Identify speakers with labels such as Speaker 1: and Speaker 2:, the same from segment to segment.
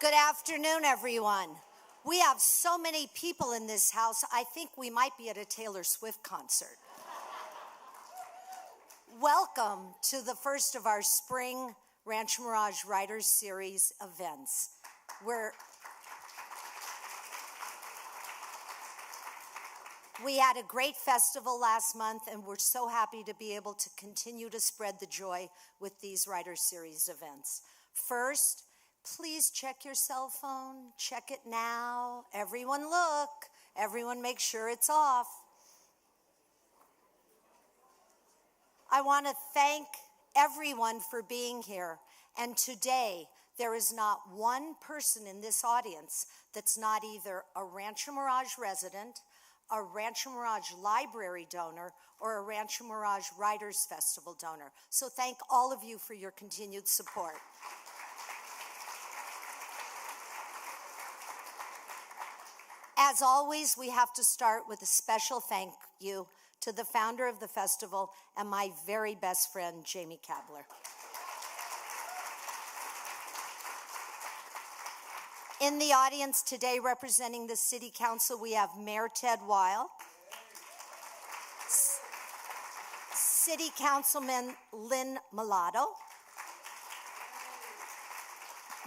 Speaker 1: Good afternoon, everyone. We have so many people in this house, I think we might be at a Taylor Swift concert. Welcome to the first of our spring Rancho Mirage Writers Series events. We had a great festival last month, and we're so happy to be able to continue to spread the joy with these Writers Series events. First, please check your cell phone. Check it now. Everyone look. Everyone make sure it's off. I want to thank everyone for being here. And today, there is not one person in this audience that's not either a Rancho Mirage resident, a Rancho Mirage Library donor, or a Rancho Mirage Writers Festival donor. So thank all of you for your continued support. As always, we have to start with a special thank you to the founder of the festival and my very best friend, Jamie Kabler. In the audience today, representing the City Council, we have Mayor Ted Weil, City Councilman Lynn Mulatto.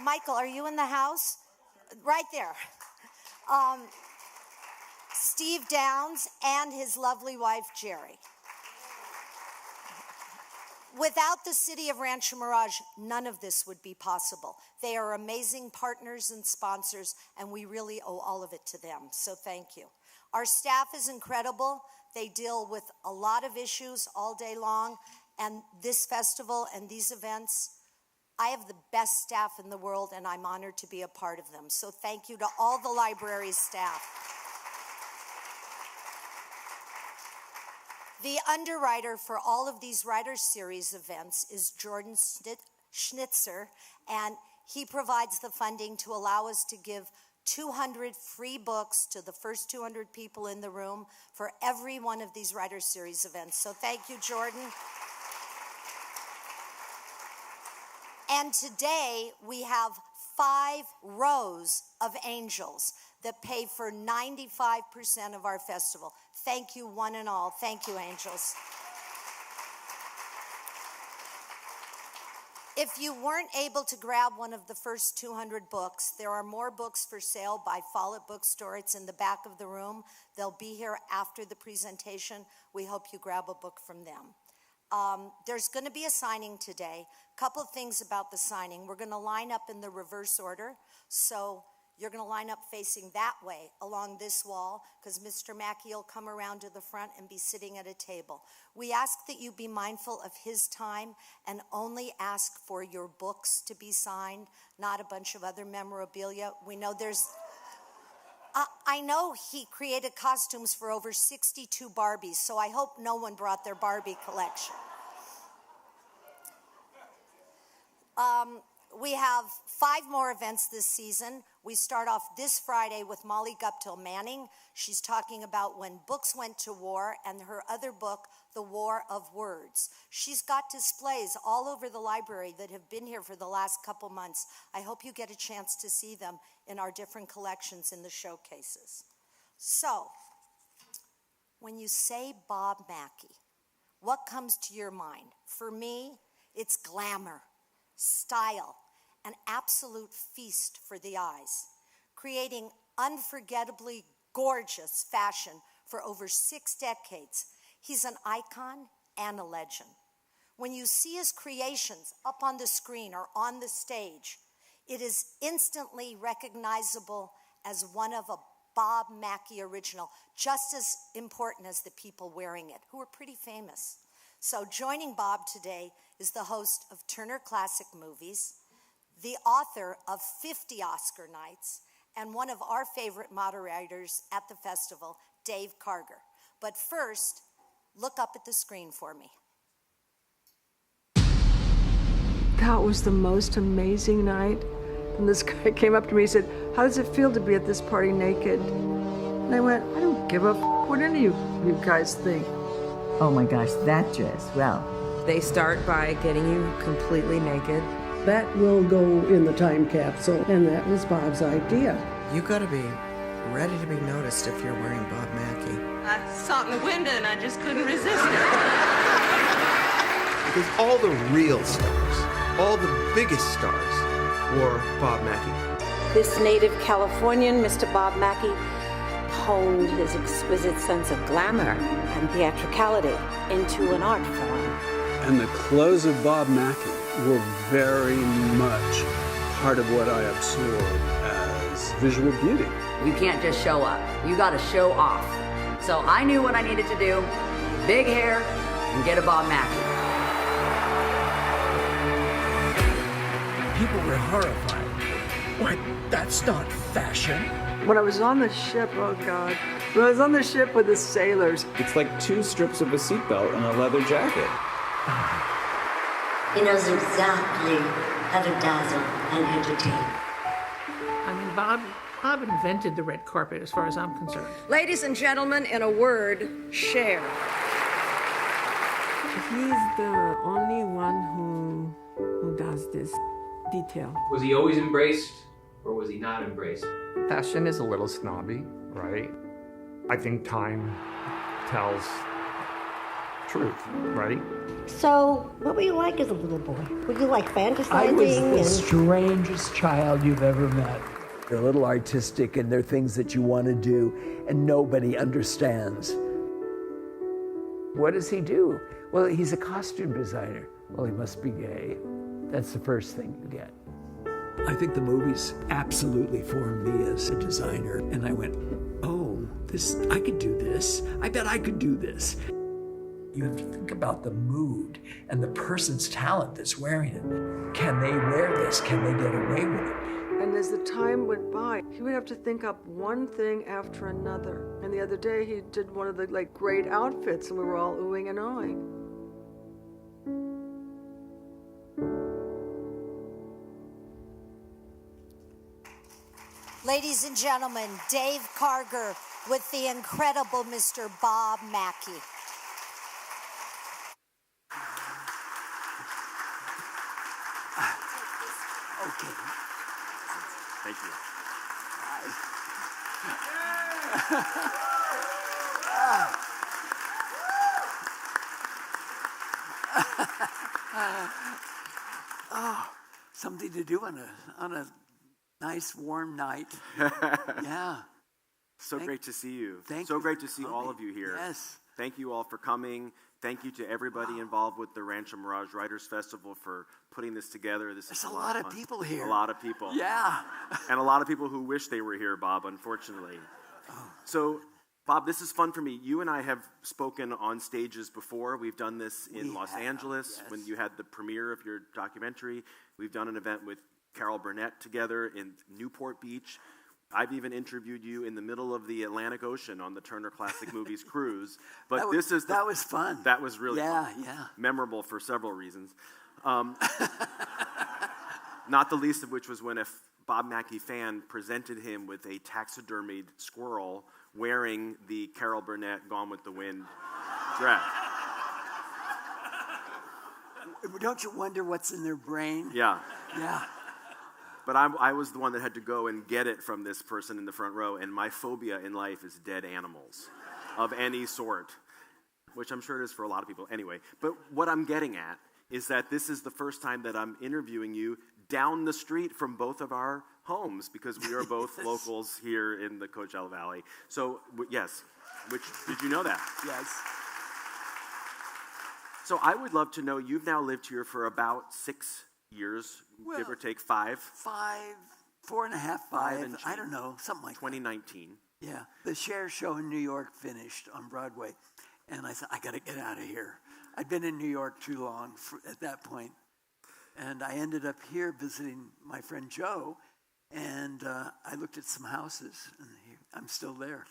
Speaker 1: Michael, are you in the house? Right there. Steve Downs and his lovely wife, Jerry. Without the city of Rancho Mirage, none of this would be possible. They are amazing partners and sponsors, and we really owe all of it to them, so thank you. Our staff is incredible. They deal with a lot of issues all day long, and this festival and these events, I have the best staff in the world, and I'm honored to be a part of them. So thank you to all the library staff. The underwriter for all of these Writers Series events is Jordan Schnitzer, and he provides the funding to allow us to give 200 free books to the first 200 people in the room for every one of these Writers Series events. So thank you, Jordan. And today we have 5 rows of angels that pay for 95% of our festival. Thank you, one and all. Thank you, angels. If you weren't able to grab one of the first 200 books, there are more books for sale by Follett Bookstore. It's in the back of the room. They'll be here after the presentation. We hope you grab a book from them. There's going to be a signing today. A couple of things about the signing. We're going to line up in the reverse order. So you're going to line up facing that way along this wall, because Mr. Mackie will come around to the front and be sitting at a table. We ask that you be mindful of his time and only ask for your books to be signed, not a bunch of other memorabilia. We know there's... I know he created costumes for over 62 Barbies, so I hope no one brought their Barbie collection. We have 5 more events this season. We start off this Friday with Molly Guptill Manning. She's talking about when books went to war, and her other book, The War of Words. She's got displays all over the library that have been here for the last couple months. I hope you get a chance to see them in our different collections in the showcases. So, when you say Bob Mackie, what comes to your mind? For me, it's glamour, style, an absolute feast for the eyes, creating unforgettably gorgeous fashion for over 6 decades. He's an icon and a legend. When you see his creations up on the screen or on the stage, it is instantly recognizable as one of a Bob Mackie original, just as important as the people wearing it, who are pretty famous. So joining Bob today is the host of Turner Classic Movies, the author of 50 Oscar nights, and one of our favorite moderators at the festival, Dave Karger. But first, look up at the screen for me.
Speaker 2: That was the most amazing night. And this guy came up to me and said, "How does it feel to be at this party naked?" And I went, "I don't give a what any of you guys think."
Speaker 3: Oh my gosh, that dress, well.
Speaker 4: They start by getting you completely naked.
Speaker 3: That will go in the time capsule, and that was Bob's idea.
Speaker 4: You gotta be ready to be noticed if you're wearing Bob Mackie.
Speaker 5: I saw it in the window and I just couldn't resist it.
Speaker 6: Because all the real stars, all the biggest stars, wore Bob Mackie.
Speaker 7: This native Californian, Mr. Bob Mackie, honed his exquisite sense of glamour and theatricality into an art form.
Speaker 8: And the clothes of Bob Mackie were very much part of what I absorbed as visual beauty.
Speaker 9: You can't just show up. You got to show off. So I knew what I needed to do. Big hair and get a Bob Mackie.
Speaker 10: People were horrified. What? That's not fashion.
Speaker 2: When I was on the ship, oh God, when I was on the ship with the sailors.
Speaker 11: It's like 2 strips of a seatbelt and a leather jacket.
Speaker 12: He knows exactly how to dazzle and entertain.
Speaker 5: I mean, Bob invented the red carpet as far as I'm concerned.
Speaker 2: Ladies and gentlemen, in a word, Cher.
Speaker 13: He's the only one who does this detail.
Speaker 14: Was he always embraced or was he not embraced?
Speaker 15: Fashion is a little snobby, right? I think time tells truth, right?
Speaker 12: So, what were you like as a little boy? Were you like fantasizing?
Speaker 10: I was the strangest child you've ever met. They're a little artistic and they're things that you want to do and nobody understands. What does he do? Well, he's a costume designer. Well, he must be gay. That's the first thing you get. I think the movies absolutely formed me as a designer. And I went, oh, I could do this. I bet I could do this. You have to think about the mood and the person's talent that's wearing it. Can they wear this? Can they get away with it?
Speaker 2: And as the time went by, he would have to think up one thing after another. And the other day, he did one of the great outfits, and we were all oohing and ahhing.
Speaker 1: Ladies and gentlemen, Dave Karger with the incredible Mr. Bob Mackie.
Speaker 10: Okay.
Speaker 6: Thank you.
Speaker 10: Something to do on a nice warm night. Yeah.
Speaker 6: So great to see you.
Speaker 10: So
Speaker 6: great to see all of you here.
Speaker 10: Yes.
Speaker 6: Thank you all for coming. Thank you to everybody involved with the Rancho Mirage Writers Festival for putting this together.
Speaker 10: There's a lot of people here.
Speaker 6: A lot of people.
Speaker 10: Yeah.
Speaker 6: And a lot of people who wish they were here, Bob, unfortunately.
Speaker 10: Oh.
Speaker 6: So, Bob, this is fun for me. You and I have spoken on stages before. We've done this in Los Angeles when you had the premiere of your documentary. We've done an event with Carol Burnett together in Newport Beach. I've even interviewed you in the middle of the Atlantic Ocean on the Turner Classic Movies cruise. But that
Speaker 10: was fun.
Speaker 6: That was really fun.
Speaker 10: Yeah.
Speaker 6: Memorable for several reasons. Not the least of which was when a Bob Mackie fan presented him with a taxidermied squirrel wearing the Carol Burnett Gone with the Wind dress.
Speaker 10: Don't you wonder what's in their brain?
Speaker 6: Yeah.
Speaker 10: Yeah.
Speaker 6: But I was the one that had to go and get it from this person in the front row, and my phobia in life is dead animals of any sort, which I'm sure it is for a lot of people anyway. But what I'm getting at is that this is the first time that I'm interviewing you down the street from both of our homes, because we are both locals here in the Coachella Valley. So, yes, did you know that?
Speaker 10: Yes.
Speaker 6: So I would love to know, you've now lived here for about 6 years, give or take 5.
Speaker 10: 4.5, 5. I don't know, something like
Speaker 6: 2019.
Speaker 10: That. Yeah. The Cher Show in New York finished on Broadway. And I thought, I got to get out of here. I'd been in New York too long at that point. And I ended up here visiting my friend Joe. And I looked at some houses. And I'm still there.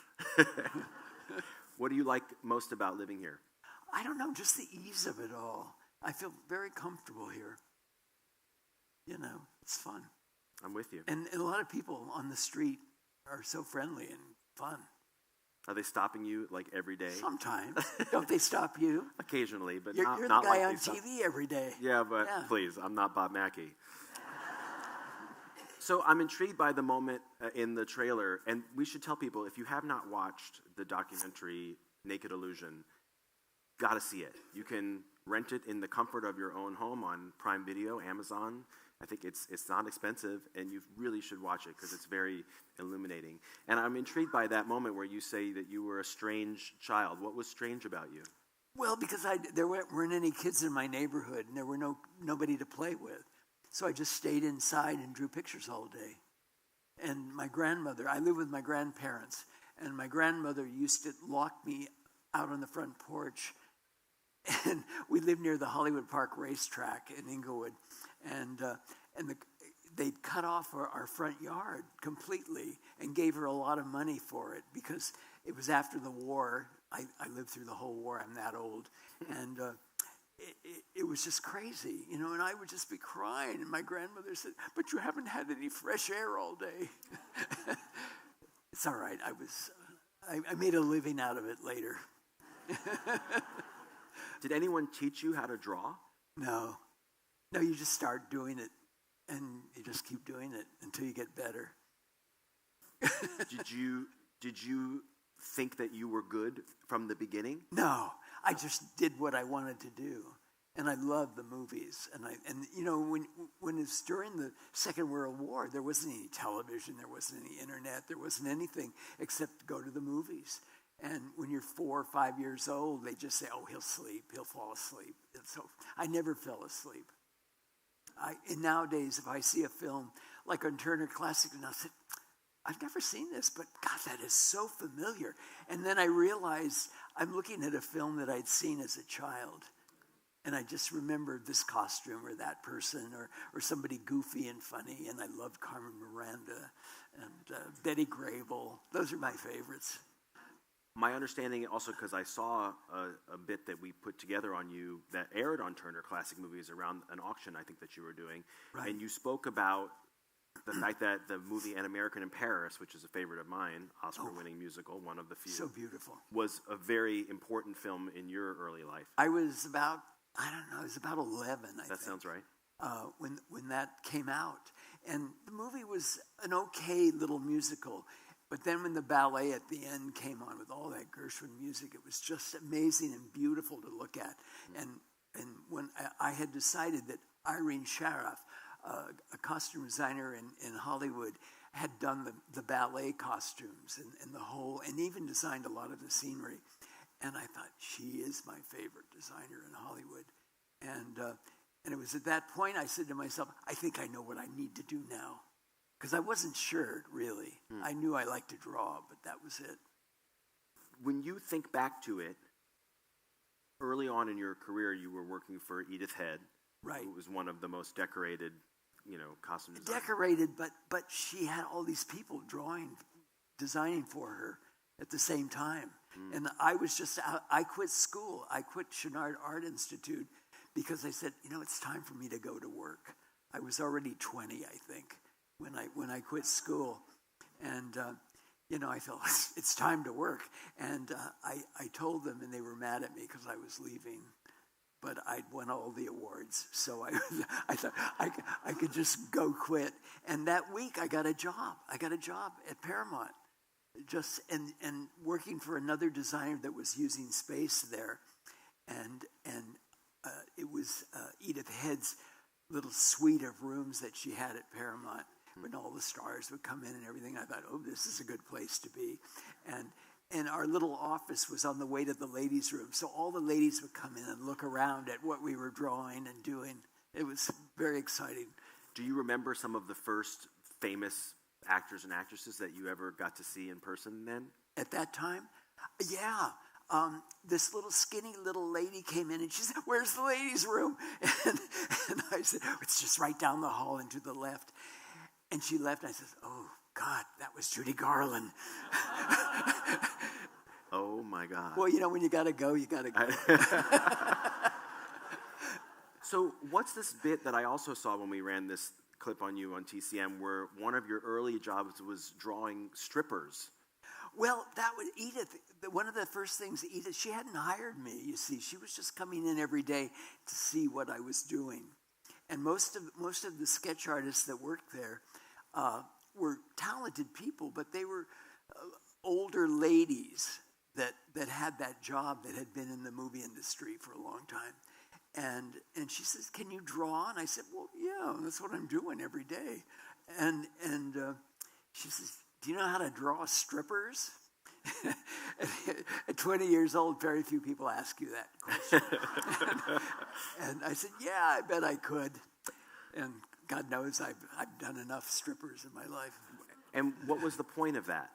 Speaker 6: What do you like most about living here?
Speaker 10: I don't know, just the ease of it all. I feel very comfortable here. You know, it's fun.
Speaker 6: I'm with you.
Speaker 10: And a lot of people on the street are so friendly and fun.
Speaker 6: Are they stopping you like every day?
Speaker 10: Sometimes. Don't they stop you?
Speaker 6: Occasionally, but
Speaker 10: you're
Speaker 6: not
Speaker 10: the guy
Speaker 6: like
Speaker 10: on TV every day.
Speaker 6: Yeah, but please, I'm not Bob Mackie. So I'm intrigued by the moment in the trailer, and we should tell people, if you have not watched the documentary Naked Illusion, gotta see it. You can rent it in the comfort of your own home on Prime Video, Amazon. I think it's not expensive, and you really should watch it because it's very illuminating. And I'm intrigued by that moment where you say that you were a strange child. What was strange about you?
Speaker 16: Well, because there weren't any kids in my neighborhood, and there were nobody to play with. So I just stayed inside and drew pictures all day. And my grandmother, I lived with my grandparents, and my grandmother used to lock me out on the front porch. And we lived near the Hollywood Park racetrack in Inglewood. And they'd cut off our front yard completely and gave her a lot of money for it because it was after the war. I lived through the whole war. I'm that old. And it was just crazy, you know, and I would just be crying. And my grandmother said, "But you haven't had any fresh air all day." It's all right. I made a living out of it later.
Speaker 6: Did anyone teach you how to draw?
Speaker 16: No, you just start doing it, and you just keep doing it until you get better.
Speaker 6: Did you think that you were good from the beginning?
Speaker 16: No, I just did what I wanted to do, and I loved the movies. And you know, when it's during the Second World War, there wasn't any television, there wasn't any internet, there wasn't anything except go to the movies. And when you're 4 or 5 years old, they just say, "Oh, he'll fall asleep." And so I never fell asleep. And nowadays, if I see a film like on Turner Classic, and I said, "I've never seen this, but God, that is so familiar." And then I realized I'm looking at a film that I'd seen as a child. And I just remembered this costume or that person or somebody goofy and funny. And I loved Carmen Miranda and Betty Grable. Those are my favorites.
Speaker 6: My understanding also, because I saw a bit that we put together on you that aired on Turner Classic Movies around an auction I think that you were doing.
Speaker 16: Right.
Speaker 6: And you spoke about the fact that the movie An American in Paris, which is a favorite of mine, Oscar-winning musical, one of the few.
Speaker 16: So beautiful.
Speaker 6: Was a very important film in your early life.
Speaker 16: I was about 11, I think.
Speaker 6: That sounds right.
Speaker 16: When that came out. And the movie was an okay little musical. But then when the ballet at the end came on with all that Gershwin music, it was just amazing and beautiful to look at. And when I had decided that Irene Sharaff, a costume designer in Hollywood, had done the ballet costumes and the whole, and even designed a lot of the scenery. And I thought, she is my favorite designer in Hollywood. And it was at that point I said to myself, I think I know what I need to do now. Because I wasn't sure, really. I knew I liked to draw, but that was it.
Speaker 6: When you think back to it, early on in your career, you were working for Edith Head,
Speaker 16: right?
Speaker 6: Who was one of the most decorated, costume designers.
Speaker 16: Decorated, but she had all these people designing for her at the same time. And I was just out. I quit school. I quit Chouinard Art Institute because I said, it's time for me to go to work. I was already 20, I think, when I quit school. And, I felt it's time to work. And I told them, and they were mad at me because I was leaving. But I'd won all the awards, so I thought I could just go quit. And that week, I got a job. I got a job at Paramount, just and working for another designer that was using space there. And it was Edith Head's little suite of rooms that she had at Paramount. When all the stars would come in and everything, I thought, oh, this is a good place to be. And our little office was on the way to the ladies' room. So all the ladies would come in and look around at what we were drawing and doing. It was very exciting.
Speaker 6: Do you remember some of the first famous actors and actresses that you ever got to see in person then?
Speaker 16: At that time? Yeah. This little skinny little lady came in and she said, "Where's the ladies' room?" And I said, "It's just right down the hall and to the left." And she left, and I said, "Oh, God, that was Judy Garland."
Speaker 6: Oh, my God.
Speaker 16: Well, when you got to go, you got to go.
Speaker 6: So what's this bit that I also saw when we ran this clip on you on TCM where one of your early jobs was drawing strippers?
Speaker 16: Well, that was Edith. One of the first things, Edith, she hadn't hired me, you see. She was just coming in every day to see what I was doing. And most of the sketch artists that worked there were talented people, but they were older ladies that had that job, that had been in the movie industry for a long time. And she says, "Can you draw?" And I said, "Well, yeah, that's what I'm doing every day." And she says, "Do you know how to draw strippers?" At 20 years old, very few people ask you that question. And I said, "Yeah, I bet I could." And God knows I've done enough strippers in my life.
Speaker 6: And what was the point of that?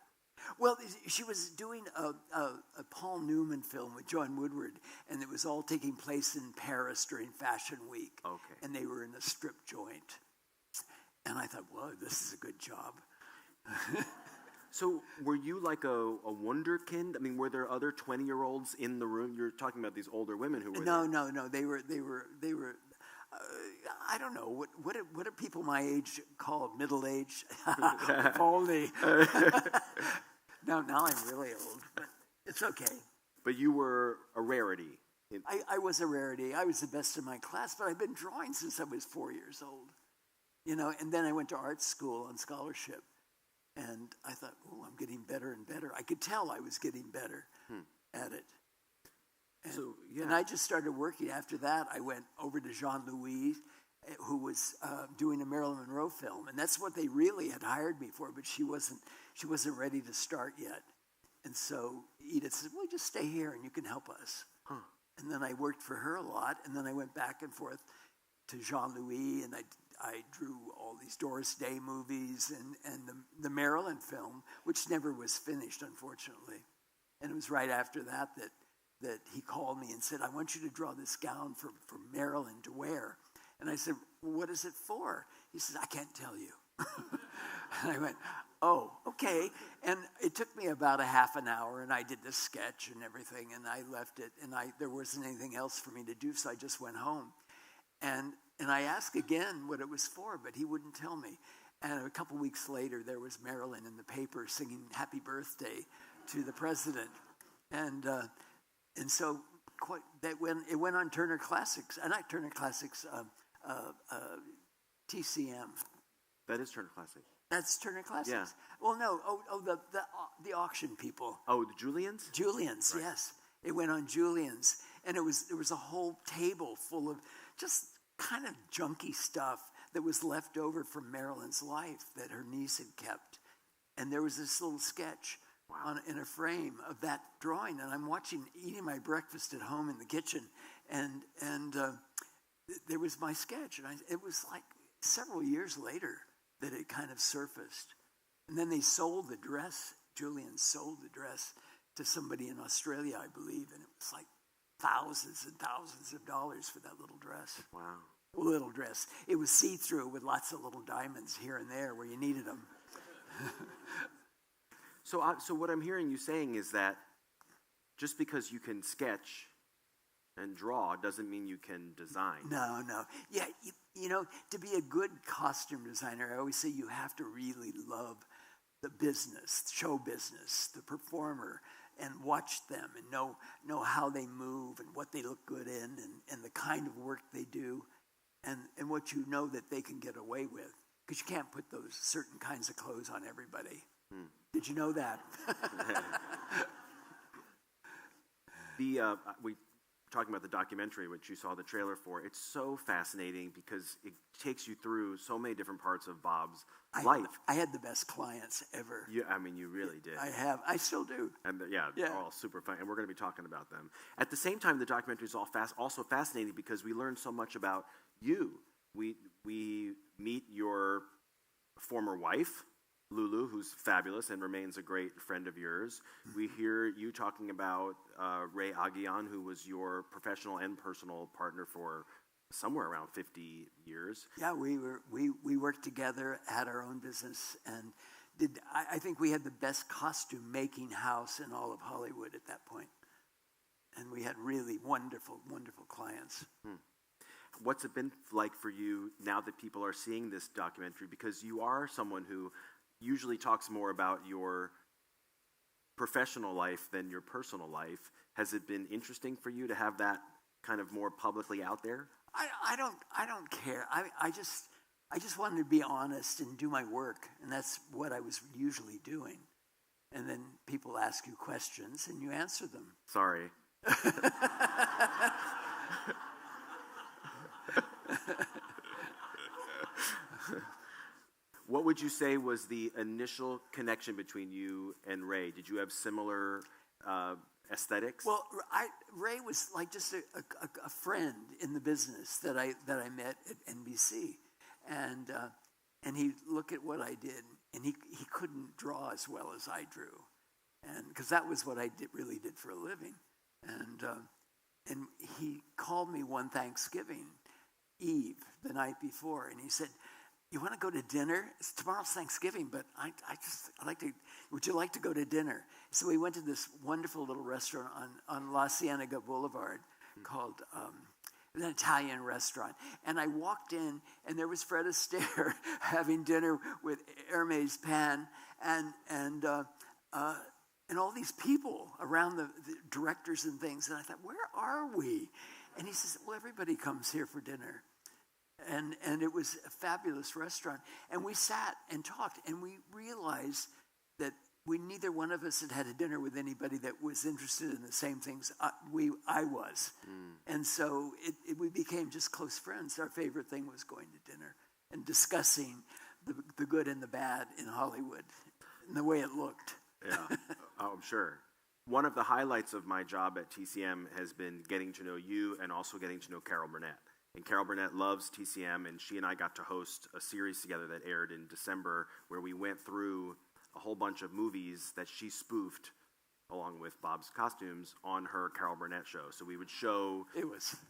Speaker 16: Well, she was doing a Paul Newman film with John Woodward, and it was all taking place in Paris during Fashion Week.
Speaker 6: Okay.
Speaker 16: And they were in a strip joint. And I thought, whoa, this is a good job.
Speaker 6: So were you like a wonderkind? I mean, were there other 20-year-olds in the room? You're talking about these older women who were
Speaker 16: No,
Speaker 6: there.
Speaker 16: no. They were I don't know, what do people my age call middle age? Baldy. Now I'm really old, but it's okay.
Speaker 6: But you were a rarity.
Speaker 16: I was a rarity. I was the best in my class, but I've been drawing since I was 4 years old. And then I went to art school on scholarship. And I thought, oh, I'm getting better and better. I could tell I was getting better at it. And I just started working. After that, I went over to Jean-Louis, who was doing a Marilyn Monroe film. And that's what they really had hired me for, but she wasn't ready to start yet. And so Edith said, well, just stay here and you can help us.
Speaker 6: Huh.
Speaker 16: And then I worked for her a lot. And then I went back and forth to Jean-Louis, and I drew all these Doris Day movies and the Marilyn film, which never was finished, unfortunately. And it was right after that he called me and said, I want you to draw this gown for Marilyn to wear. And I said, well, what is it for? He said, I can't tell you. And I went, oh, okay. And it took me about a half an hour, and I did the sketch and everything, and I left it, and there wasn't anything else for me to do, so I just went home. And I asked again what it was for, but he wouldn't tell me. And a couple weeks later, there was Marilyn in the paper singing Happy Birthday to the president. And so it went on Turner Classics. Not Turner Classics, TCM.
Speaker 6: That is Turner Classics.
Speaker 16: That's Turner Classics?
Speaker 6: Yeah.
Speaker 16: Well, no. The auction people.
Speaker 6: Oh, the Julians?
Speaker 16: Julians, right. Yes. It went on Julians. And there was a whole table full of just kind of junky stuff that was left over from Marilyn's life that her niece had kept. And there was this little sketch in a frame of that drawing. And I'm eating my breakfast at home in the kitchen. And there was my sketch. And it was like several years later that it kind of surfaced. And then they sold the dress. Julian sold the dress to somebody in Australia, I believe. And it was like thousands and thousands of dollars for that little dress.
Speaker 6: Wow.
Speaker 16: Little dress. It was see-through with lots of little diamonds here and there where you needed them.
Speaker 6: So what I'm hearing you saying is that just because you can sketch and draw doesn't mean you can design.
Speaker 16: No. Yeah, to be a good costume designer, I always say you have to really love the business, show business, the performer, and watch them and know how they move and what they look good in and the kind of work they do and what you know that they can get away with. Because you can't put those certain kinds of clothes on everybody. Did you know that?
Speaker 6: We talking about the documentary, which you saw the trailer for. It's so fascinating because it takes you through so many different parts of Bob's life.
Speaker 16: I had the best clients ever.
Speaker 6: You really did.
Speaker 16: I have. I still do.
Speaker 6: And they're all super fun, and we're going to be talking about them. At the same time, the documentary is also fascinating because we learn so much about you. We meet your former wife, Lulu, who's fabulous and remains a great friend of yours. We hear you talking about Ray Aguian, who was your professional and personal partner for somewhere around 50 years.
Speaker 16: Yeah, we worked together, had our own business, and I think we had the best costume making house in all of Hollywood at that point. And we had really wonderful, wonderful clients.
Speaker 6: What's it been like for you now that people are seeing this documentary? Because you are someone who usually talks more about your professional life than your personal life. Has it been interesting for you to have that kind of more publicly out there?
Speaker 16: I don't care. I just wanted to be honest and do my work, and that's what I was usually doing. And then people ask you questions, and you answer them.
Speaker 6: Sorry. What would you say was the initial connection between you and Ray? Did you have similar aesthetics?
Speaker 16: Well, Ray was like just a friend in the business that I met at NBC, and he looked at what I did, and he couldn't draw as well as I drew, and because that was what I really did for a living, and he called me one Thanksgiving Eve the night before, and he said, "You want to go to dinner? Tomorrow's Thanksgiving, but I like to. Would you like to go to dinner?" So we went to this wonderful little restaurant on La Cienega Boulevard called an Italian restaurant. And I walked in, and there was Fred Astaire having dinner with Hermes Pan and all these people around the directors and things. And I thought, where are we? And he says, well, everybody comes here for dinner. And it was a fabulous restaurant. And we sat and talked, and we realized that neither one of us had a dinner with anybody that was interested in the same things I was. And so we became just close friends. Our favorite thing was going to dinner and discussing the good and the bad in Hollywood and the way it looked.
Speaker 6: Yeah, I'm sure. One of the highlights of my job at TCM has been getting to know you and also getting to know Carol Burnett. And Carol Burnett loves TCM, and she and I got to host a series together that aired in December where we went through a whole bunch of movies that she spoofed along with Bob's costumes on her Carol Burnett show. So we would show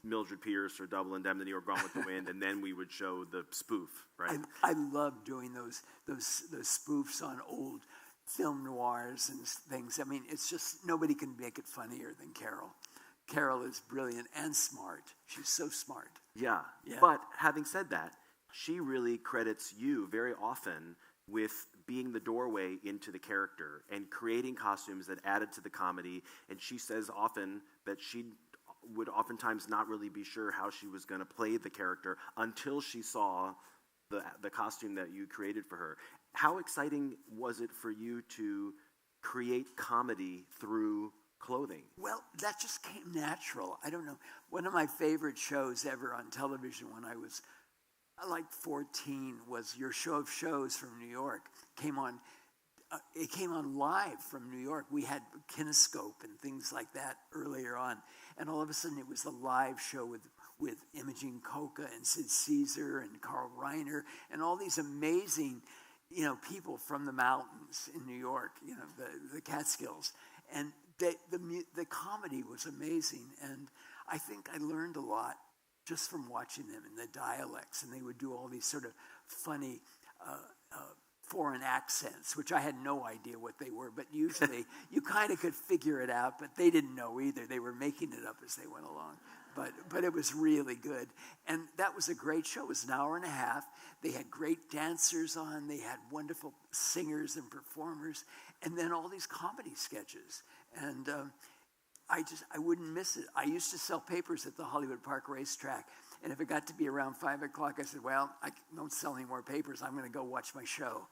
Speaker 6: Mildred Pierce or Double Indemnity or Gone with the Wind, and then we would show the spoof, right?
Speaker 16: I love doing those spoofs on old film noirs and things. I mean, it's just, nobody can make it funnier than Carol. Carol is brilliant and smart. She's so smart.
Speaker 6: Yeah. But having said that, she really credits you very often with being the doorway into the character and creating costumes that added to the comedy. And she says often that she would oftentimes not really be sure how she was going to play the character until she saw the costume that you created for her. How exciting was it for you to create comedy through clothing?
Speaker 16: Well, that just came natural. I don't know. One of my favorite shows ever on television when I was like 14 was Your Show of Shows from New York. It came on live from New York. We had Kinescope and things like that earlier on. And all of a sudden it was a live show with Imogen Coca and Sid Caesar and Carl Reiner and all these amazing, people from the mountains in New York, the Catskills. And the comedy was amazing, and I think I learned a lot just from watching them and the dialects, and they would do all these sort of funny foreign accents, which I had no idea what they were, but usually you kind of could figure it out, but they didn't know either. They were making it up as they went along, but it was really good, and that was a great show. It was an hour and a half. They had great dancers on. They had wonderful singers and performers, and then all these comedy sketches. And I wouldn't miss it. I used to sell papers at the Hollywood Park racetrack. And if it got to be around 5 o'clock, I said, well, I don't sell any more papers. I'm going to go watch my show.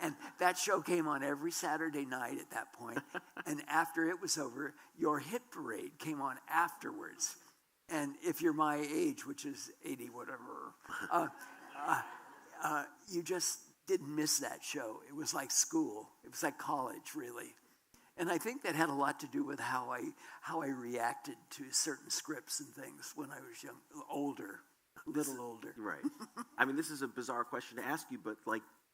Speaker 16: And that show came on every Saturday night at that point. And after it was over, Your Hit Parade came on afterwards. And if you're my age, which is 80 whatever, you just didn't miss that show. It was like school. It was like college, really. And I think that had a lot to do with how I reacted to certain scripts and things when I was young, a little older.
Speaker 6: Right. I mean, this is a bizarre question to ask you, but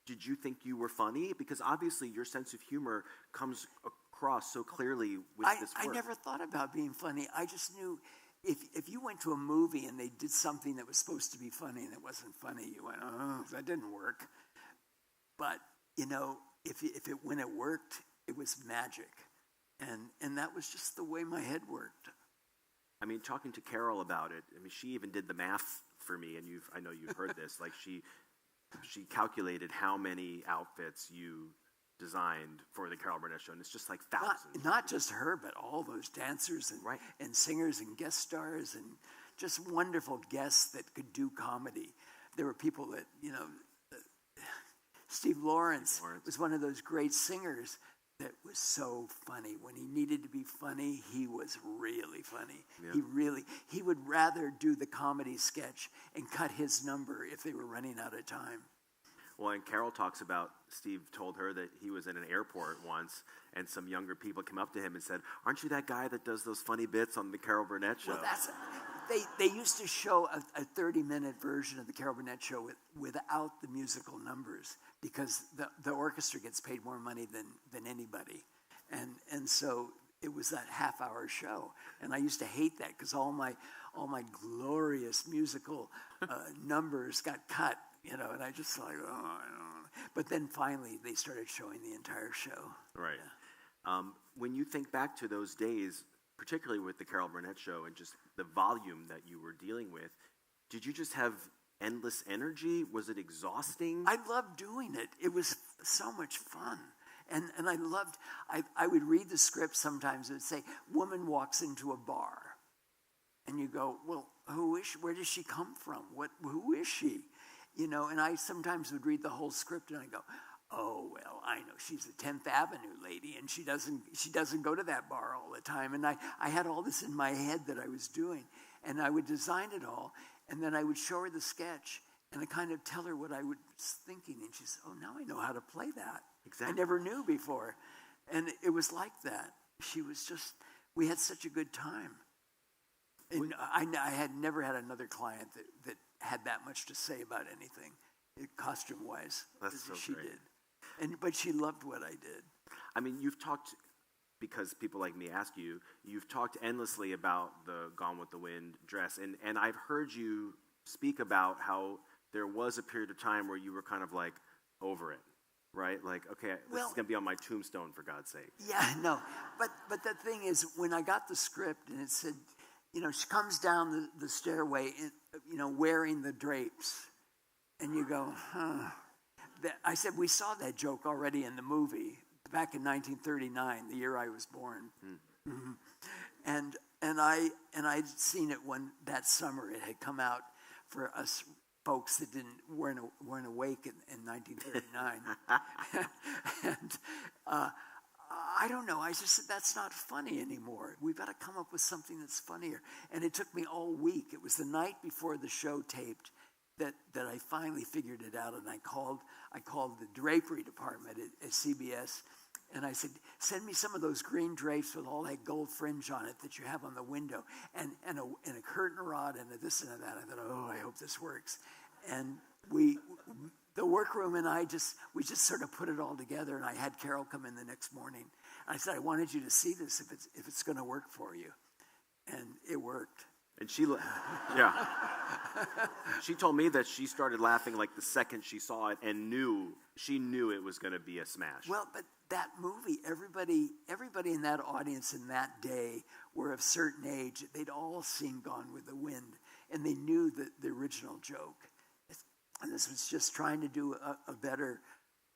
Speaker 6: did you think you were funny? Because obviously your sense of humor comes across so clearly with this work.
Speaker 16: I never thought about being funny. I just knew if you went to a movie and they did something that was supposed to be funny and it wasn't funny, you went, oh, that didn't work. But, when it worked, it was magic, and that was just the way my head worked.
Speaker 6: I mean, talking to Carol about it, she even did the math for me, and I know you've heard this. Like she calculated how many outfits you designed for the Carol Burnett show, and it's just like thousands.
Speaker 16: Not just her, but all those dancers and singers and guest stars and just wonderful guests that could do comedy. there were people that, Steve Lawrence was one of those great singers that was so funny. When he needed to be funny, he was really funny. Yeah. He would rather do the comedy sketch and cut his number if they were running out of time.
Speaker 6: Well, and Carol talks about Steve told her that he was in an airport once, and some younger people came up to him and said, "Aren't you that guy that does those funny bits on the Carol Burnett Show?"
Speaker 16: Well, they used to show a 30-minute version of the Carol Burnett Show without the musical numbers, because the orchestra gets paid more money than anybody, and so it was that half-hour show, and I used to hate that because all my glorious musical numbers got cut. And I just like, I don't know. But then finally, they started showing the entire show.
Speaker 6: Right. Yeah. When you think back to those days, particularly with the Carol Burnett Show and just the volume that you were dealing with, did you just have endless energy? Was it exhausting?
Speaker 16: I loved doing it. It was so much fun. And I would read the script sometimes. It would say, "Woman walks into a bar." And you go, well, who is she? Where does she come from? Who is she? And I sometimes would read the whole script and I go, oh, well, I know she's a 10th Avenue lady and she doesn't go to that bar all the time. And I had all this in my head that I was doing, and I would design it all, and then I would show her the sketch and I kind of tell her what I was thinking, and she said, oh, now I know how to play that. Exactly. I never knew before. And it was like that. We had such a good time. And I had never had another client that had that much to say about anything, costume-wise.
Speaker 6: That's so
Speaker 16: she
Speaker 6: great.
Speaker 16: did. But she loved what I did.
Speaker 6: I mean, you've talked, because people like me ask you, you've talked endlessly about the Gone with the Wind dress, and I've heard you speak about how there was a period of time where you were kind of like over it, right? Like, okay, this is going to be on my tombstone, for God's sake.
Speaker 16: Yeah, no. But the thing is, when I got the script and it said, she comes down the stairway, wearing the drapes. And you go, huh. I said, we saw that joke already in the movie back in 1939, the year I was born. Mm-hmm. And I'd seen it that summer. It had come out for us folks that weren't awake in 1939. And I don't know. I just said, that's not funny anymore. We've got to come up with something that's funnier. And it took me all week. It was the night before the show taped that I finally figured it out. And I called the drapery department at CBS, and I said, send me some of those green drapes with all that gold fringe on it that you have on the window, and a curtain rod and a this and a that. I thought, oh, I hope this works. And the workroom and we just sort of put it all together, and I had Carol come in the next morning. I said, I wanted you to see this if it's going to work for you. And it worked.
Speaker 6: And she told me that she started laughing like the second she saw it and she knew it was going to be a smash.
Speaker 16: Well, but that movie, everybody in that audience in that day were of certain age. They'd all seen Gone with the Wind, and they knew the original joke. And this was just trying to do a better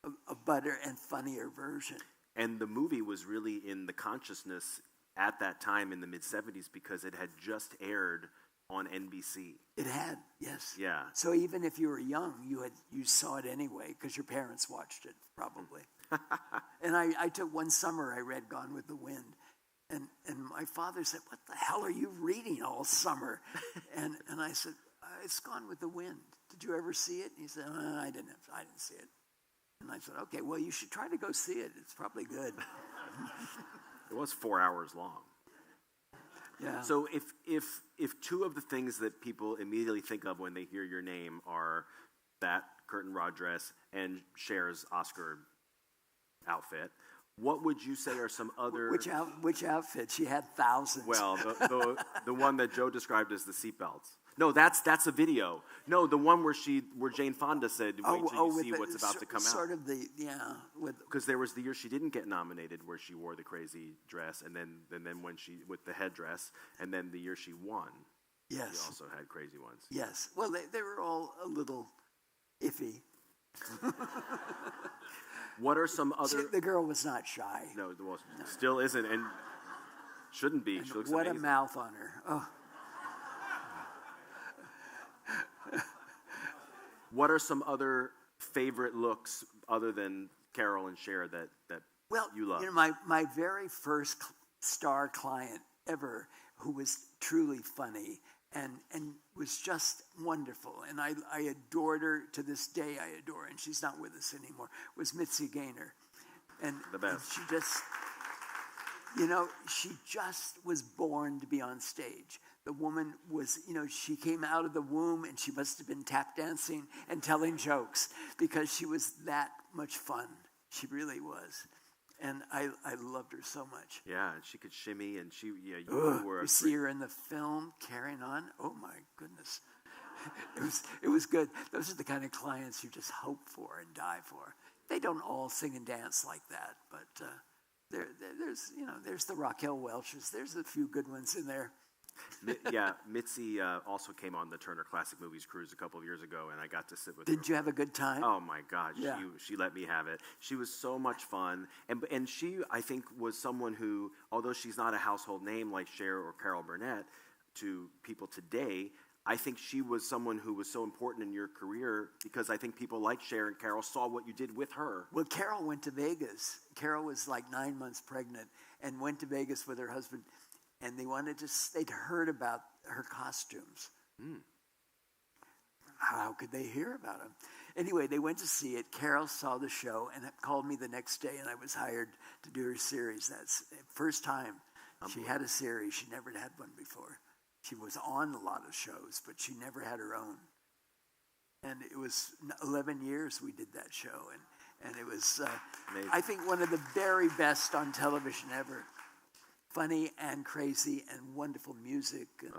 Speaker 16: and funnier version.
Speaker 6: And the movie was really in the consciousness at that time in the mid-'70s because it had just aired on NBC.
Speaker 16: It had, yes.
Speaker 6: Yeah.
Speaker 16: So even if you were young, you saw it anyway because your parents watched it, probably. And I took one summer, I read Gone with the Wind. And my father said, what the hell are you reading all summer? And I said, it's Gone with the Wind. Did you ever see it? And he said, I didn't see it. And I said, okay, well, you should try to go see it. It's probably good.
Speaker 6: It was 4 hours long.
Speaker 16: Yeah.
Speaker 6: So if two of the things that people immediately think of when they hear your name are that curtain rod dress and Cher's Oscar outfit, what would you say are some other...
Speaker 16: Which outfit? She had thousands.
Speaker 6: Well, the one that Joe described as the seatbelts. No, that's a video. No, the one where Jane Fonda said, "Wait till you see what's about to come out."
Speaker 16: Sort of
Speaker 6: because there was the year she didn't get nominated, where she wore the crazy dress, and then when she with the headdress, and then the year she won,
Speaker 16: yes,
Speaker 6: she also had crazy ones.
Speaker 16: Yes, well, they were all a little iffy.
Speaker 6: What are some other?
Speaker 16: The girl was not shy.
Speaker 6: No, still isn't, and shouldn't be.
Speaker 16: And
Speaker 6: she looks
Speaker 16: what
Speaker 6: amazing.
Speaker 16: A mouth on her! Oh.
Speaker 6: What are some other favorite looks other than Carol and Cher that you love?
Speaker 16: You know, my very first star client ever, who was truly funny and was just wonderful, and I adored her to this day. I adore her, and she's not with us anymore. Was Mitzi Gaynor, and
Speaker 6: the best.
Speaker 16: She just was born to be on stage. The woman was, she came out of the womb and she must have been tap dancing and telling jokes because she was that much fun. She really was. And I loved her so much.
Speaker 6: Yeah, and she could shimmy, and
Speaker 16: you see her in the film carrying on. Oh my goodness. It was good. Those are the kind of clients you just hope for and die for. They don't all sing and dance like that, but there's the Raquel Welches. There's a few good ones in there.
Speaker 6: Yeah, Mitzi also came on the Turner Classic Movies cruise a couple of years ago, and I got to sit with her.
Speaker 16: Did you have a good time?
Speaker 6: Oh my God,
Speaker 16: yeah.
Speaker 6: She let me have it. She was so much fun, and she, I think, was someone who, although she's not a household name like Cher or Carol Burnett to people today, I think she was someone who was so important in your career because I think people like Cher and Carol saw what you did with her.
Speaker 16: Well, Carol went to Vegas. Carol was like 9 months pregnant and went to Vegas with her husband. And they'd heard about her costumes. How could they hear about them? Anyway, they went to see it. Carol saw the show and called me the next day, and I was hired to do her series. That's the first time she had a series. She never had one before. She was on a lot of shows, but she never had her own. And it was 11 years we did that show. And it was, I think, one of the very best on television ever. Funny and crazy and wonderful music and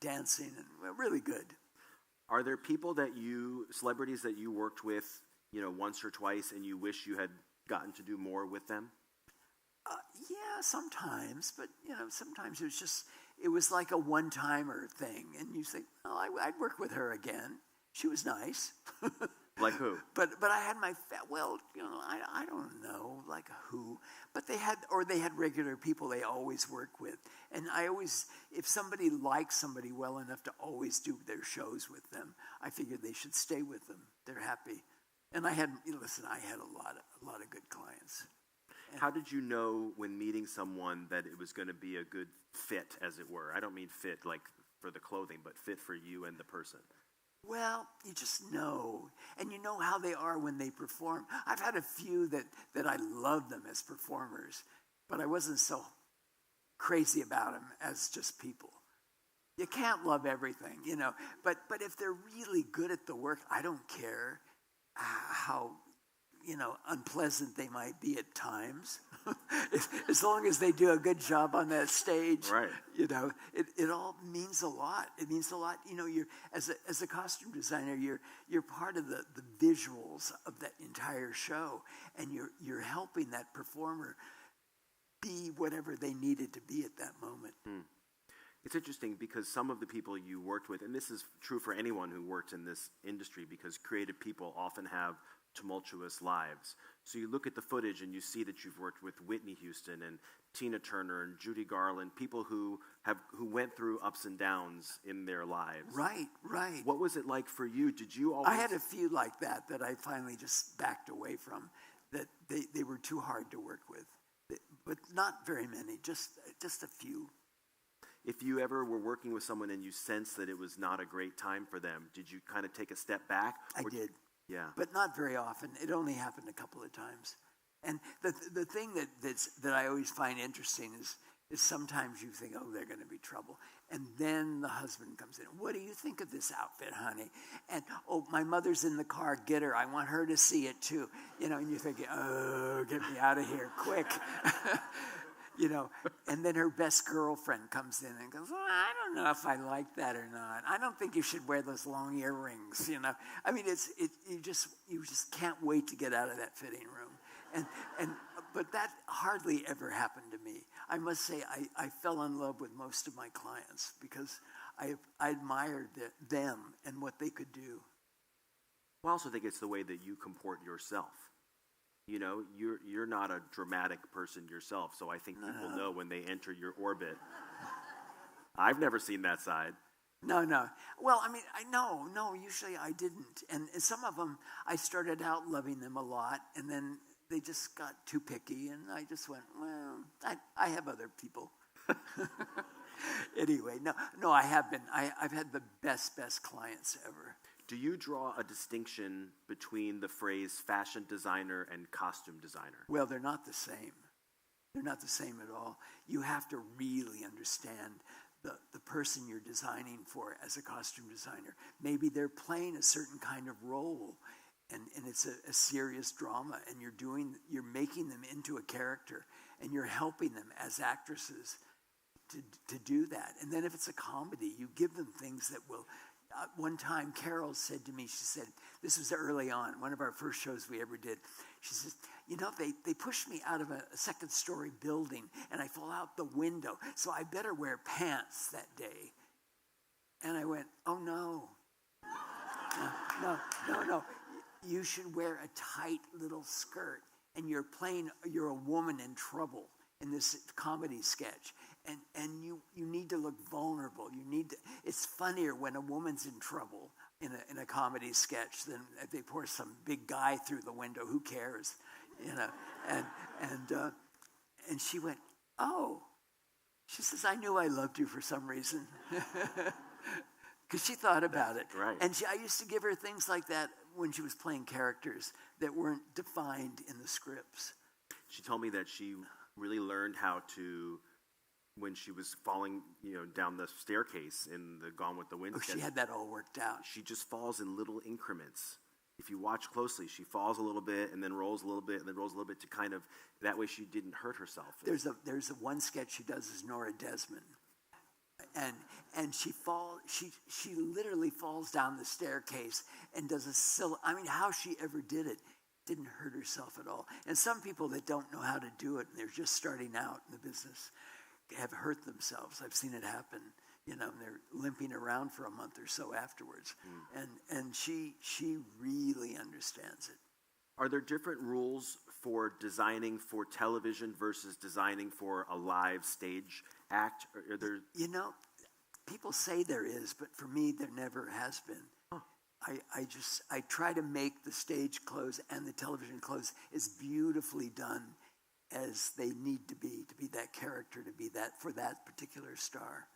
Speaker 16: dancing and really good.
Speaker 6: Are there people celebrities that you worked with, once or twice and you wish you had gotten to do more with them?
Speaker 16: Yeah, sometimes, but sometimes it was like a one-timer thing, and you think, I'd work with her again. She was nice.
Speaker 6: Like who?
Speaker 16: But I had I don't know, like who. But they had regular people they always work with. And if somebody likes somebody well enough to always do their shows with them, I figured they should stay with them. They're happy. And I had a lot of good clients.
Speaker 6: How did you know when meeting someone that it was going to be a good fit, as it were? I don't mean fit like for the clothing, but fit for you and the person.
Speaker 16: Well, you just know, and you know how they are when they perform. I've had a few that I love them as performers, but I wasn't so crazy about them as just people. You can't love everything, but if they're really good at the work, I don't care how, unpleasant they might be at times. As long as they do a good job on that stage,
Speaker 6: right.
Speaker 16: It all means a lot. It means a lot. You're as a costume designer, you're part of the visuals of that entire show, and you're helping that performer be whatever they needed to be at that moment.
Speaker 6: It's interesting because some of the people you worked with, and this is true for anyone who works in this industry, because creative people often have tumultuous lives. So you look at the footage and you see that you've worked with Whitney Houston and Tina Turner and Judy Garland, people who went through ups and downs in their lives.
Speaker 16: Right.
Speaker 6: What was it like for you? Did you always...
Speaker 16: I had a few like that I finally just backed away from, that they were too hard to work with. But not very many, just a few.
Speaker 6: If you ever were working with someone and you sensed that it was not a great time for them, did you kind of take a step back?
Speaker 16: I did.
Speaker 6: Yeah.
Speaker 16: But not very often. It only happened a couple of times. And the thing that I always find interesting is sometimes you think, they're going to be trouble. And then the husband comes in. What do you think of this outfit, honey? And, my mother's in the car. Get her. I want her to see it too. And you're thinking, get me out of here quick. And then her best girlfriend comes in and goes, I don't know if I like that or not. I don't think you should wear those long earrings, I mean, you just can't wait to get out of that fitting room. But that hardly ever happened to me. I must say I fell in love with most of my clients because I admired them and what they could do.
Speaker 6: I also think it's the way that you comport yourself. You're not a dramatic person yourself, so I think people know when they enter your orbit. I've never seen that side.
Speaker 16: No. Well, I mean, no, usually I didn't. And some of them, I started out loving them a lot, and then they just got too picky, and I just went, well, I have other people. Anyway, no, I have been. I've had the best clients ever.
Speaker 6: Do you draw a distinction between the phrase fashion designer and costume designer?
Speaker 16: Well, they're not the same. They're not the same at all. You have to really understand the person you're designing for as a costume designer. Maybe they're playing a certain kind of role, and it's a serious drama, and you're making them into a character, and you're helping them as actresses to do that. And then if it's a comedy, you give them things that will. One time, Carol said to me, she said, this was early on, one of our first shows we ever did. She says, they pushed me out of a second-story building, and I fall out the window, so I better wear pants that day. And I went, oh, no. No. You should wear a tight little skirt, and you're a woman in trouble in this comedy sketch. And you need to look vulnerable. It's funnier when a woman's in trouble in a comedy sketch than if they pour some big guy through the window. Who cares? And she went, oh. She says, I knew I loved you for some reason. Because she thought about it.
Speaker 6: Right.
Speaker 16: And I used to give her things like that when she was playing characters that weren't defined in the scripts.
Speaker 6: She told me that she really learned how to, when she was falling, down the staircase in the Gone with the Wind.
Speaker 16: Oh, she had that all worked out.
Speaker 6: She just falls in little increments. If you watch closely, she falls a little bit and then rolls a little bit and then rolls a little bit to kind of, that way she didn't hurt herself.
Speaker 16: There's a one sketch she does as Nora Desmond. And she literally falls down the staircase and does how she ever did it, didn't hurt herself at all. And some people that don't know how to do it, and they're just starting out in the business, have hurt themselves. I've seen it happen. They're limping around for a month or so afterwards. And she really understands it.
Speaker 6: Are there different rules for designing for television versus designing for a live stage act? Are there...
Speaker 16: People say there is, but for me, there never has been. Huh. I try to make the stage clothes and the television clothes as beautifully done as they need to be that character, to be that for that particular star.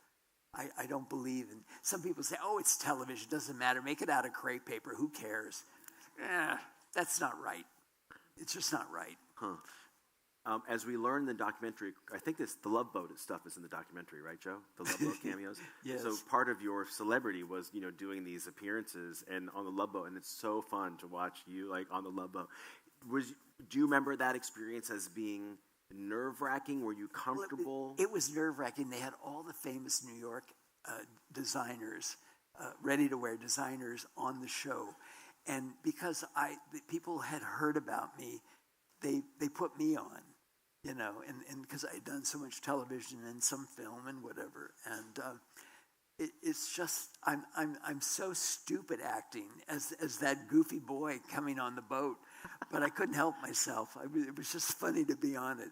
Speaker 16: I don't believe in, some people say, oh, it's television, doesn't matter, make it out of crepe paper, who cares? That's not right. It's just not right.
Speaker 6: Huh. As we learn in the documentary, I think the Love Boat stuff is in the documentary, right, Joe? The Love Boat cameos?
Speaker 16: Yes.
Speaker 6: So part of your celebrity was, doing these appearances and on the Love Boat, and it's so fun to watch you, on the Love Boat. Do you remember that experience as being nerve-wracking? Were you comfortable?
Speaker 16: It was nerve-wracking. They had all the famous New York designers, ready-to-wear designers on the show. And because people had heard about me, they put me on, and because I had done so much television and some film and whatever. And it's just, I'm so stupid acting as that goofy boy coming on the boat, but I couldn't help myself. It was just funny to be on it.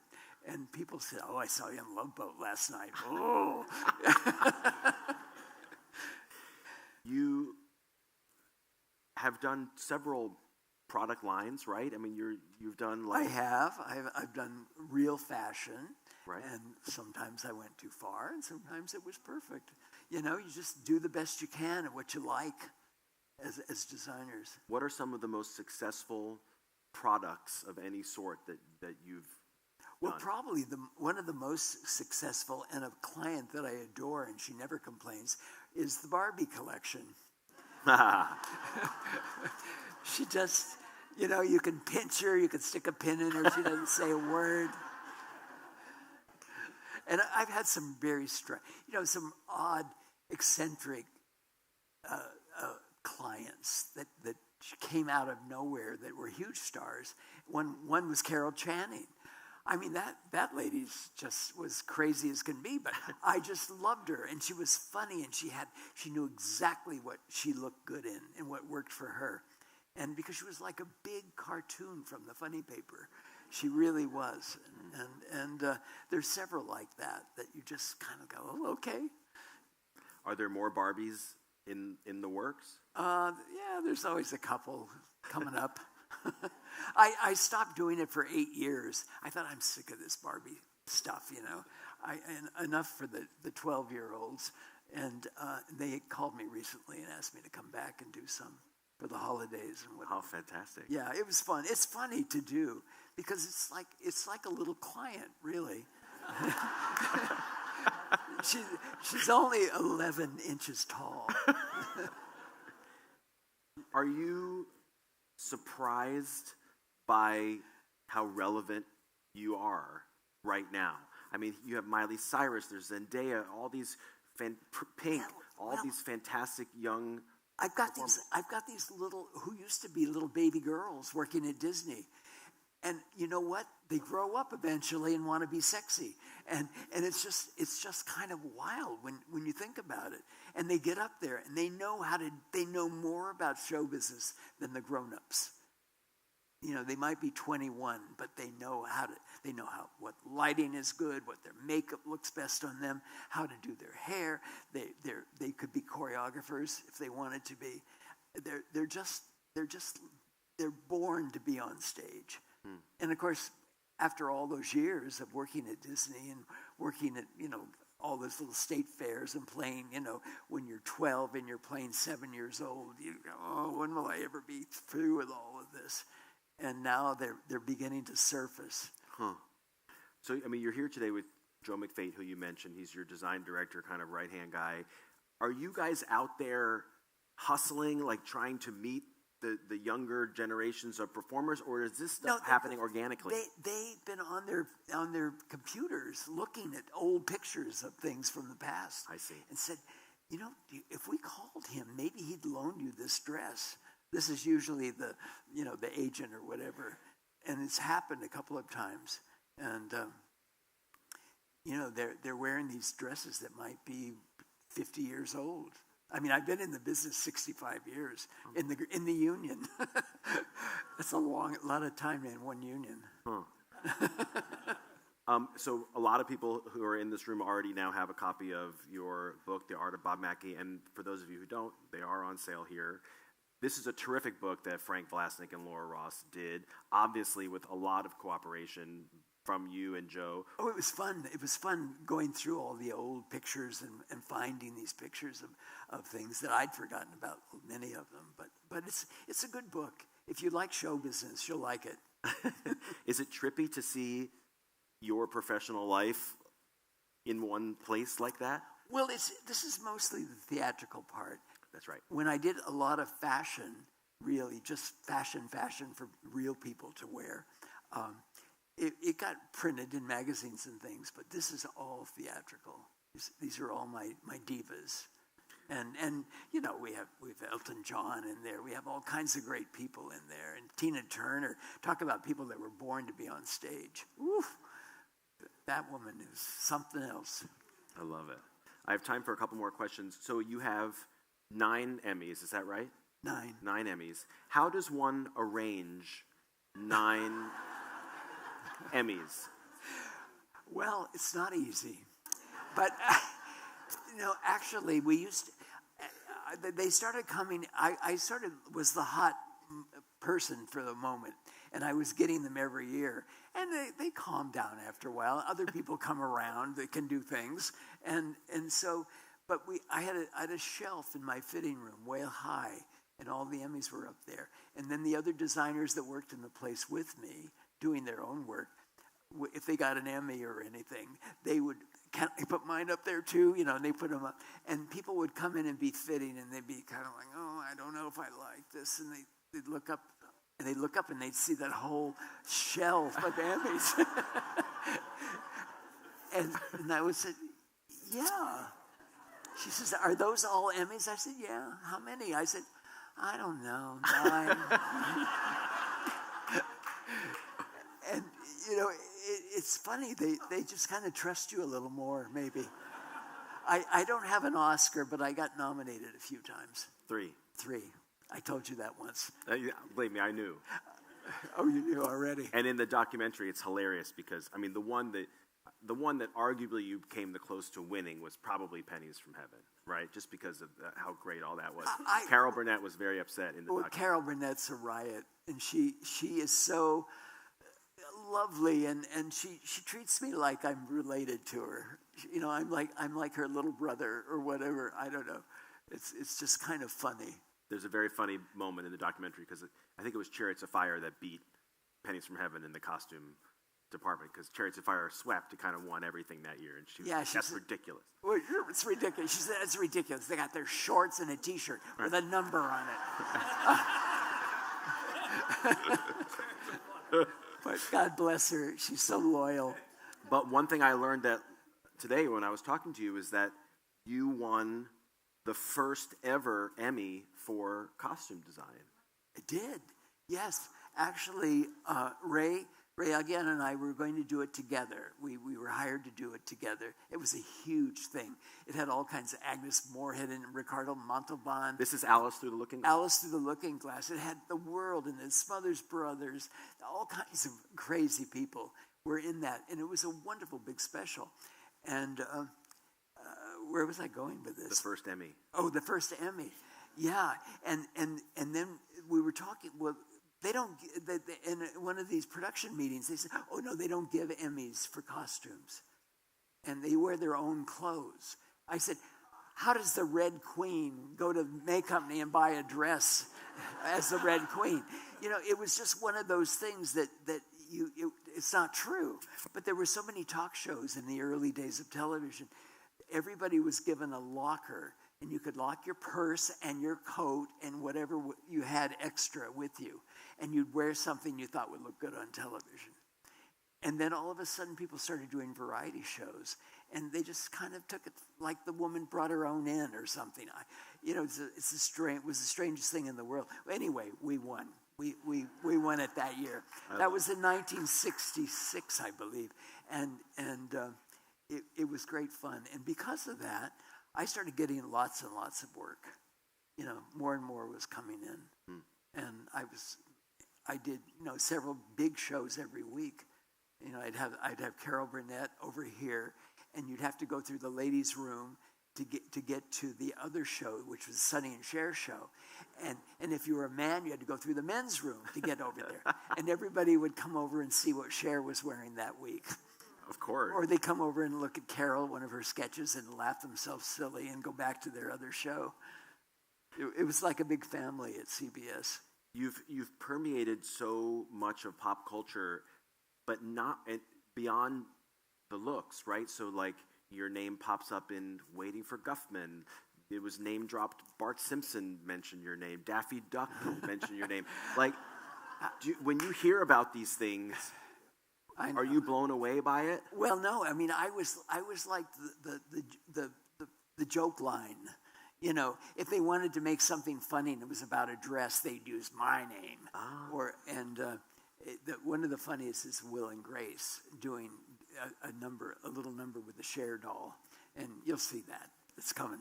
Speaker 16: And people said, oh, I saw you on Love Boat last night. Oh.
Speaker 6: You have done several product lines, right? I mean, you've done
Speaker 16: I have. I've done real fashion.
Speaker 6: Right.
Speaker 16: And sometimes I went too far, and sometimes it was perfect. You just do the best you can at what you like as designers.
Speaker 6: What are some of the most successful products of any sort that you've
Speaker 16: Well,
Speaker 6: done?
Speaker 16: probably one of the most successful, and a client that I adore, and she never complains, is the Barbie collection. She just, you can pinch her, you can stick a pin in her, she doesn't say a word. And I've had some very some odd, eccentric clients that came out of nowhere that were huge stars. One was Carol Channing. I mean, that lady just was crazy as can be, but I just loved her, and she was funny, and she knew exactly what she looked good in and what worked for her. And because she was like a big cartoon from the funny paper, she really was. And there's several like that you just kind of go, oh, okay.
Speaker 6: Are there more Barbies in the works?
Speaker 16: Yeah, there's always a couple coming up. I stopped doing it for 8 years. I thought, I'm sick of this Barbie stuff, and enough for the 12-year-olds. And they called me recently and asked me to come back and do some for the holidays and whatnot.
Speaker 6: How fantastic!
Speaker 16: Yeah, it was fun. It's funny to do because it's like a little client, really. She's only 11 inches tall.
Speaker 6: Are you surprised by how relevant you are right now? I mean, you have Miley Cyrus, there's Zendaya, all these Pink, these fantastic young.
Speaker 16: I've got these little who used to be little baby girls working at Disney, and you know what? They grow up eventually and want to be sexy, and it's just kind of wild when you think about it. And they get up there and they know more about show business than the grown-ups. They might be 21, but they know what lighting is good, what their makeup looks best on them, how to do their hair. They could be choreographers if they wanted to be. They're born to be on stage. And of course, after all those years of working at Disney and working at all those little state fairs and playing, when you're 12 and you're playing 7 years old, you go, oh, when will I ever be through with all of this? And now they're beginning to surface.
Speaker 6: So, I mean, you're here today with Joe McFate, who you mentioned. He's your design director, kind of right-hand guy. Are you guys out there hustling, like trying to meet the younger generations of performers, or is this stuff happening organically?
Speaker 16: They've been on their computers looking at old pictures of things from the past.
Speaker 6: I see.
Speaker 16: And said, if we called him, maybe he'd loan you this dress. This is usually the agent or whatever, and it's happened a couple of times. And they're wearing these dresses that might be 50 years old. I mean, I've been in the business 65 years in the union. That's a lot of time in one union.
Speaker 6: So a lot of people who are in this room already now have a copy of your book, The Art of Bob Mackie, and for those of you who don't, they are on sale here. This is a terrific book that Frank Vlasnik and Laura Ross did, obviously with a lot of cooperation from you and Joe.
Speaker 16: Oh, it was fun. It was fun going through all the old pictures and finding these pictures of things that I'd forgotten about, many of them. But it's a good book. If you like show business, you'll like it.
Speaker 6: Is it trippy to see your professional life in one place like that?
Speaker 16: Well, this is mostly the theatrical part.
Speaker 6: That's right.
Speaker 16: When I did a lot of fashion, really just fashion for real people to wear, it got printed in magazines and things, but this is all theatrical. These are all my divas. And we have Elton John in there. We have all kinds of great people in there. And Tina Turner. Talk about people that were born to be on stage. Oof, that woman is something else.
Speaker 6: I love it. I have time for a couple more questions. So you have 9 Emmys, is that right?
Speaker 16: 9.
Speaker 6: 9 Emmys. How does one arrange 9 Emmys?
Speaker 16: Well, it's not easy. But, actually, we used to, they started coming, I sort of was the hot person for the moment, and I was getting them every year. And they calm down after a while. Other people come around that can do things. And so, but I had a shelf in my fitting room way high, and all the Emmys were up there. And then the other designers that worked in the place with me, doing their own work, if they got an Emmy or anything, they would, can I put mine up there too? And they put them up. And people would come in and be fitting, and they'd be kind of like, oh, I don't know if I like this. And they'd look up, and they'd see that whole shelf of Emmys. and I would say, yeah. She says, are those all Emmys? I said, yeah. How many? I said, I don't know, 9. And, it's funny. They just kind of trust you a little more, maybe. I don't have an Oscar, but I got nominated a few times.
Speaker 6: 3.
Speaker 16: I told you that once.
Speaker 6: Believe me, I knew.
Speaker 16: Oh, you knew already.
Speaker 6: And in the documentary, it's hilarious because, the one that the one that arguably you came the close to winning was probably Pennies from Heaven, right? Just because of how great all that was. Carol Burnett was very upset in the documentary.
Speaker 16: Carol Burnett's a riot, and she is so lovely, and she treats me like I'm related to her. You know, I'm like her little brother or whatever. I don't know. It's just kind of funny.
Speaker 6: There's a very funny moment in the documentary because I think it was Chariots of Fire that beat Pennies from Heaven in the costume department, because Chariots of Fire swept to kind of won everything that year, and she that's ridiculous.
Speaker 16: Well, it's ridiculous. She said it's ridiculous. They got their shorts and a T-shirt with a number on it. But God bless her. She's so loyal.
Speaker 6: But one thing I learned that today when I was talking to you is that you won the first ever Emmy for costume design.
Speaker 16: I did. Yes. Actually, Ray again and I were going to do it together. We were hired to do it together. It was a huge thing. It had all kinds of Agnes Moorehead and Ricardo Montalban.
Speaker 6: This is Alice Through the Looking Glass.
Speaker 16: Alice Through the Looking Glass. It had the world and the Smothers Brothers. All kinds of crazy people were in that. And it was a wonderful big special. And where was I going with this?
Speaker 6: The first Emmy.
Speaker 16: Oh, the first Emmy. Yeah. And then we were talking, well, they don't, in one of these production meetings, they said, oh, no, they don't give Emmys for costumes. And they wear their own clothes. I said, how does the Red Queen go to May Company and buy a dress as the Red Queen? You know, it was just one of those things that it's not true. But there were so many talk shows in the early days of television. Everybody was given a locker, and you could lock your purse and your coat and whatever you had extra with you. And you'd wear something you thought would look good on television. And then all of a sudden people started doing variety shows. And they just kind of took it like the woman brought her own in or something. It was the strangest thing in the world. Anyway, we won. We won it that year. That was in 1966, I believe. And it was great fun. And because of that, I started getting lots and lots of work. You know, more and more was coming in. And I did, several big shows every week. You know, I'd have Carol Burnett over here, and you'd have to go through the ladies' room to get to the other show, which was Sonny and Cher Show. And if you were a man, you had to go through the men's room to get over there. And everybody would come over and see what Cher was wearing that week.
Speaker 6: Of course.
Speaker 16: Or they'd come over and look at Carol, one of her sketches, and laugh themselves silly and go back to their other show. It was like a big family at CBS.
Speaker 6: You've permeated so much of pop culture, but not beyond the looks, right? So like your name pops up in Waiting for Guffman. It was name dropped. Bart Simpson mentioned your name. Daffy Duck mentioned your name. Like, when you hear about these things, are you blown away by it?
Speaker 16: Well, no. I mean, I was like the joke line. You know, if they wanted to make something funny and it was about a dress, they'd use my name. Oh. One of the funniest is Will and Grace doing a little number with the Cher doll, and you'll see that. It's coming.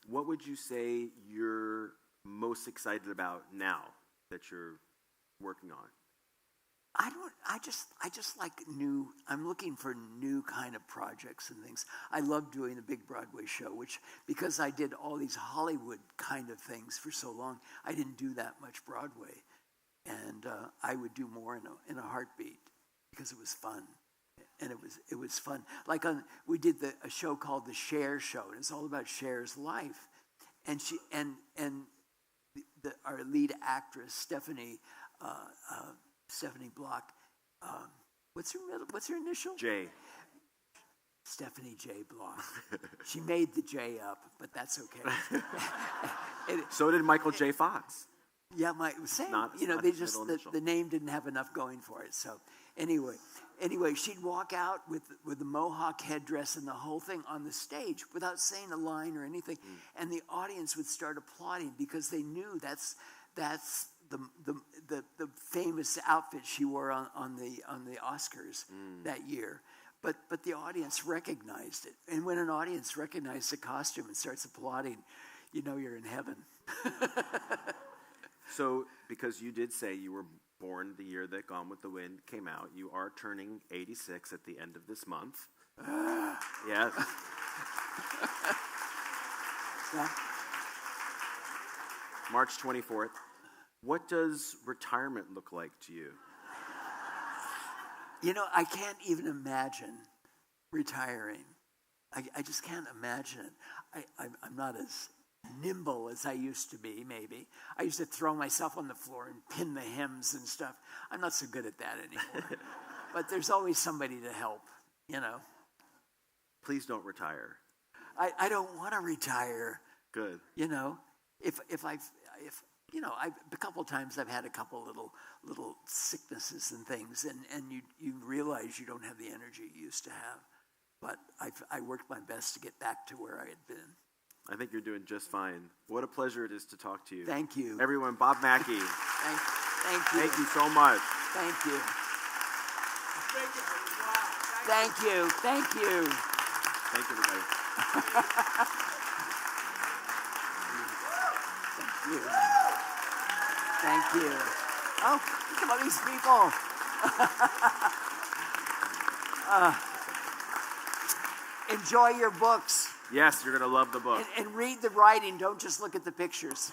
Speaker 6: What would you say you're most excited about now that you're working on?
Speaker 16: I just like new. I'm looking for new kind of projects and things. I love doing the big Broadway show, which, because I did all these Hollywood kind of things for so long, I didn't do that much Broadway, and I would do more in a heartbeat because it was fun, and it was fun. Like we did a show called the Cher Show, and it's all about Cher's life, and our lead actress Stephanie Block. What's her initial?
Speaker 6: J.
Speaker 16: Stephanie J. Block. She made the J up, but that's okay.
Speaker 6: So did Michael J. Fox.
Speaker 16: Yeah, same. The name didn't have enough going for it. So anyway, she'd walk out with the mohawk headdress and the whole thing on the stage without saying a line or anything, and the audience would start applauding because they knew that's the famous outfit she wore on the Oscars that year. But the audience recognized it. And when an audience recognizes a costume and starts applauding, you know you're in heaven.
Speaker 6: So, because you did say you were born the year that Gone with the Wind came out. You are turning 86 at the end of this month. Yes. March 24th. What does retirement look like to you?
Speaker 16: You know, I can't even imagine retiring. I just can't imagine it. I'm not as nimble as I used to be, maybe. I used to throw myself on the floor and pin the hems and stuff. I'm not so good at that anymore. But there's always somebody to help, you know.
Speaker 6: Please don't retire.
Speaker 16: I don't want to retire.
Speaker 6: Good.
Speaker 16: You know, if you know, a couple of times I've had a couple little sicknesses and things, and you realize you don't have the energy you used to have. But I worked my best to get back to where I had been.
Speaker 6: I think you're doing just fine. What a pleasure it is to talk to you.
Speaker 16: Thank you.
Speaker 6: Everyone, Bob Mackie.
Speaker 16: Thank you.
Speaker 6: Thank you so much.
Speaker 16: Thank you. Thank you. Thank you.
Speaker 6: Thank you, everybody.
Speaker 16: Thank you. Thank you. Oh, look at all these people. Enjoy your books.
Speaker 6: Yes, you're going to love the book.
Speaker 16: And read the writing. Don't just look at the pictures.